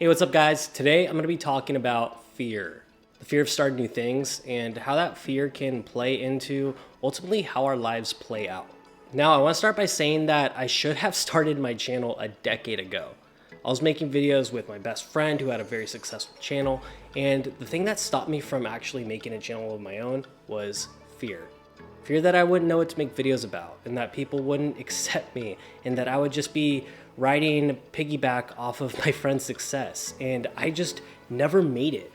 Hey, what's up guys? Today I'm going to be talking about fear. The fear of starting new things and how that fear can play into ultimately how our lives play out. Now, I want to start by saying that I should have started my channel a decade ago. I was making videos with my best friend who had a very successful channel, and the thing that stopped me from actually making a channel of my own was fear. Fear that I wouldn't know what to make videos about, and that people wouldn't accept me, and that I would just be riding piggyback off of my friend's success, and I just never made it.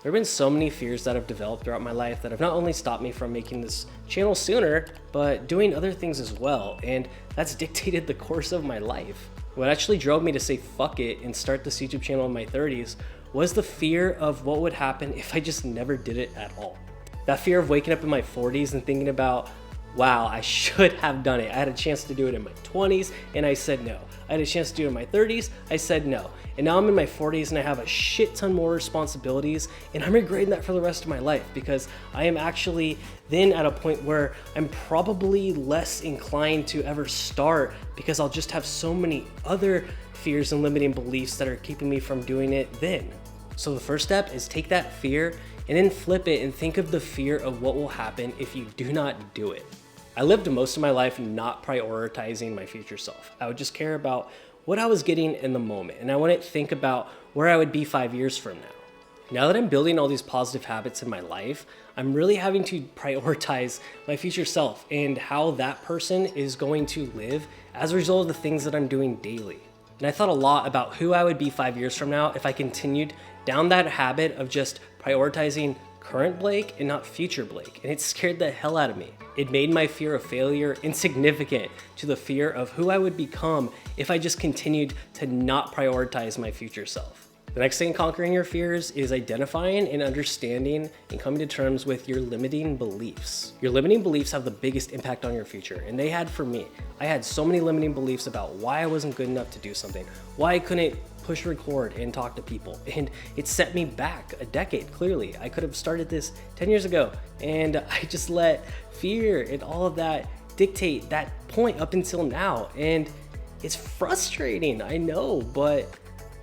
There have been so many fears that have developed throughout my life that have not only stopped me from making this channel sooner, but doing other things as well, and that's dictated the course of my life. What actually drove me to say fuck it and start this YouTube channel in my 30s was the fear of what would happen if I just never did it at all. That fear of waking up in my 40s and thinking about, wow, I should have done it. I had a chance to do it in my 20s and I said no. I had a chance to do it in my 30s, I said no. And now I'm in my 40s and I have a shit ton more responsibilities, and I'm regretting that for the rest of my life because I am actually then at a point where I'm probably less inclined to ever start because I'll just have so many other fears and limiting beliefs that are keeping me from doing it then. So the first step is take that fear and then flip it and think of the fear of what will happen if you do not do it. I lived most of my life not prioritizing my future self. I would just care about what I was getting in the moment, and I wouldn't think about where I would be 5 years from now. Now that I'm building all these positive habits in my life, I'm really having to prioritize my future self and how that person is going to live as a result of the things that I'm doing daily. And I thought a lot about who I would be 5 years from now if I continued down that habit of just prioritizing current Blake and not future Blake, and it scared the hell out of me. It made my fear of failure insignificant to the fear of who I would become if I just continued to not prioritize my future self. The next thing in conquering your fears is identifying and understanding and coming to terms with your limiting beliefs. Your limiting beliefs have the biggest impact on your future, and they had for me. I had so many limiting beliefs about why I wasn't good enough to do something, why I couldn't push record and talk to people, and it set me back a decade. Clearly, I could have started this 10 years ago, and I just let fear and all of that dictate that point up until now, and it's frustrating, I know, but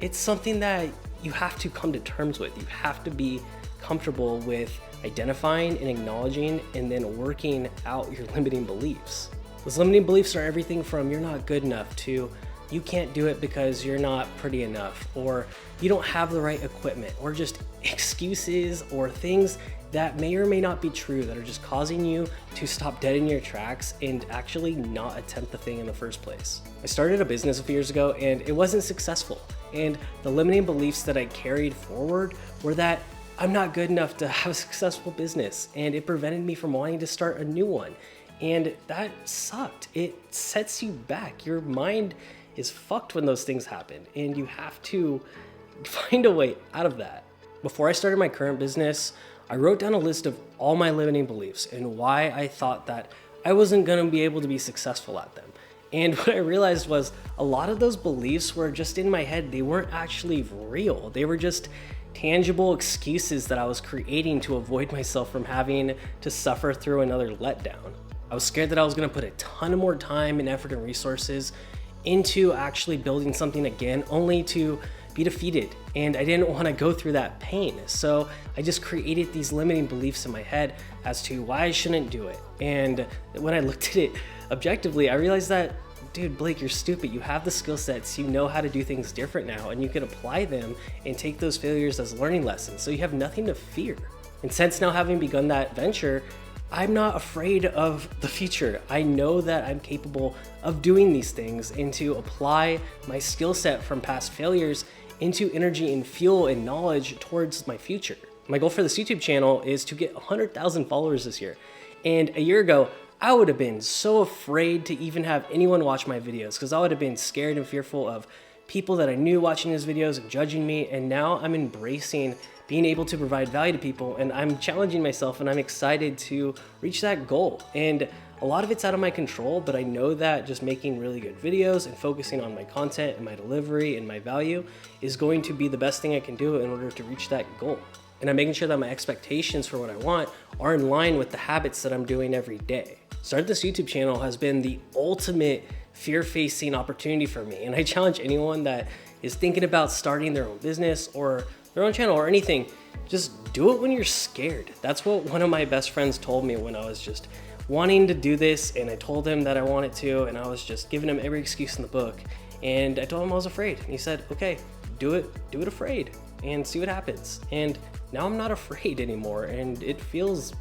it's something that you have to come to terms with. You have to be comfortable with identifying and acknowledging and then working out your limiting beliefs. Those limiting beliefs are everything from you're not good enough to you can't do it because you're not pretty enough, or you don't have the right equipment, or just excuses or things that may or may not be true that are just causing you to stop dead in your tracks and actually not attempt the thing in the first place. I started a business a few years ago and it wasn't successful. And the limiting beliefs that I carried forward were that I'm not good enough to have a successful business, and it prevented me from wanting to start a new one. And that sucked. It sets you back. Your mind is fucked when those things happen, and you have to find a way out of that. Before I started my current business, I wrote down a list of all my limiting beliefs and why I thought that I wasn't going to be able to be successful at them. And what I realized was a lot of those beliefs were just in my head. They weren't actually real. They were just tangible excuses that I was creating to avoid myself from having to suffer through another letdown. I was scared that I was going to put a ton of more time and effort and resources into actually building something again, only to be defeated. And I didn't want to go through that pain. So I just created these limiting beliefs in my head as to why I shouldn't do it. And when I looked at it objectively, I realized that, dude, Blake, you're stupid. You have the skill sets, you know how to do things different now, and you can apply them and take those failures as learning lessons. So you have nothing to fear. And since now having begun that venture, I'm not afraid of the future. I know that I'm capable of doing these things and to apply my skill set from past failures into energy and fuel and knowledge towards my future. My goal for this YouTube channel is to get 100,000 followers this year. And a year ago, I would have been so afraid to even have anyone watch my videos because I would have been scared and fearful of people that I knew watching these videos and judging me. And now I'm embracing being able to provide value to people, and I'm challenging myself, and I'm excited to reach that goal. And a lot of it's out of my control, but I know that just making really good videos and focusing on my content and my delivery and my value is going to be the best thing I can do in order to reach that goal. And I'm making sure that my expectations for what I want are in line with the habits that I'm doing every day. Starting this YouTube channel has been the ultimate fear-facing opportunity for me, and I challenge anyone that is thinking about starting their own business or their own channel or anything, just do it when you're scared. That's what one of my best friends told me when I was just wanting to do this, and I told him that I wanted to, and I was just giving him every excuse in the book. And I told him I was afraid. And he said, okay, do it afraid and see what happens. And now I'm not afraid anymore, and it feels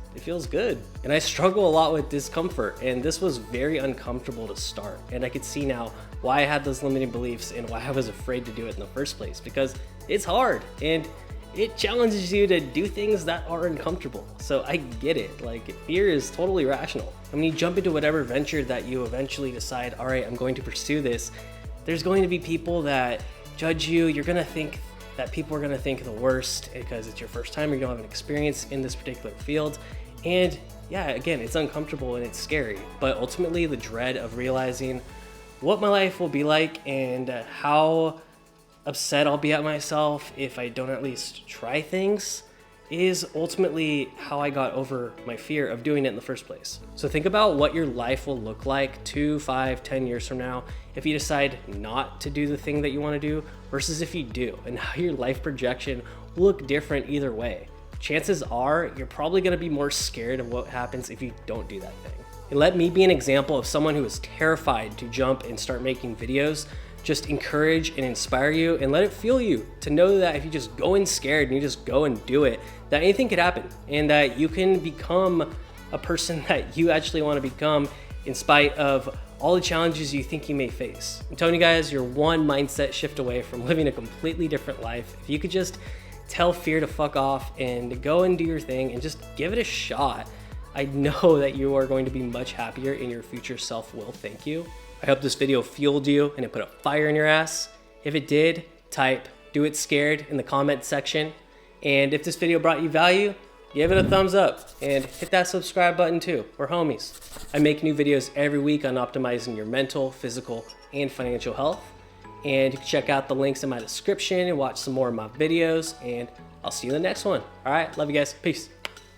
good. And I struggle a lot with discomfort, and this was very uncomfortable to start. And I could see now why I had those limiting beliefs and why I was afraid to do it in the first place, because it's hard and it challenges you to do things that are uncomfortable. So I get it, like fear is totally rational. And when you jump into whatever venture that you eventually decide, all right, I'm going to pursue this, there's going to be people that judge you. You're gonna think that people are gonna think the worst because it's your first time, or you don't have an experience in this particular field. And yeah, again, it's uncomfortable and it's scary, but ultimately the dread of realizing what my life will be like and how upset I'll be at myself if I don't at least try things is ultimately how I got over my fear of doing it in the first place. So think about what your life will look like 2, 5, 10 years from now if you decide not to do the thing that you want to do versus if you do, and how your life projection will look different either way. Chances are you're probably going to be more scared of what happens if you don't do that thing. And let me be an example of someone who is terrified to jump and start making videos. Just encourage and inspire you and let it fuel you to know that if you just go in scared and you just go and do it, that anything could happen and that you can become a person that you actually want to become in spite of all the challenges you think you may face. I'm telling you guys, you're one mindset shift away from living a completely different life. If you could just tell fear to fuck off and go and do your thing and just give it a shot, I know that you are going to be much happier and your future self will thank you. I hope this video fueled you and it put a fire in your ass. If it did, type "do it scared" in the comment section. And if this video brought you value, give it a thumbs up and hit that subscribe button too. We're homies. I make new videos every week on optimizing your mental, physical, and financial health. And you can check out the links in my description and watch some more of my videos. And I'll see you in the next one. All right, love you guys. Peace.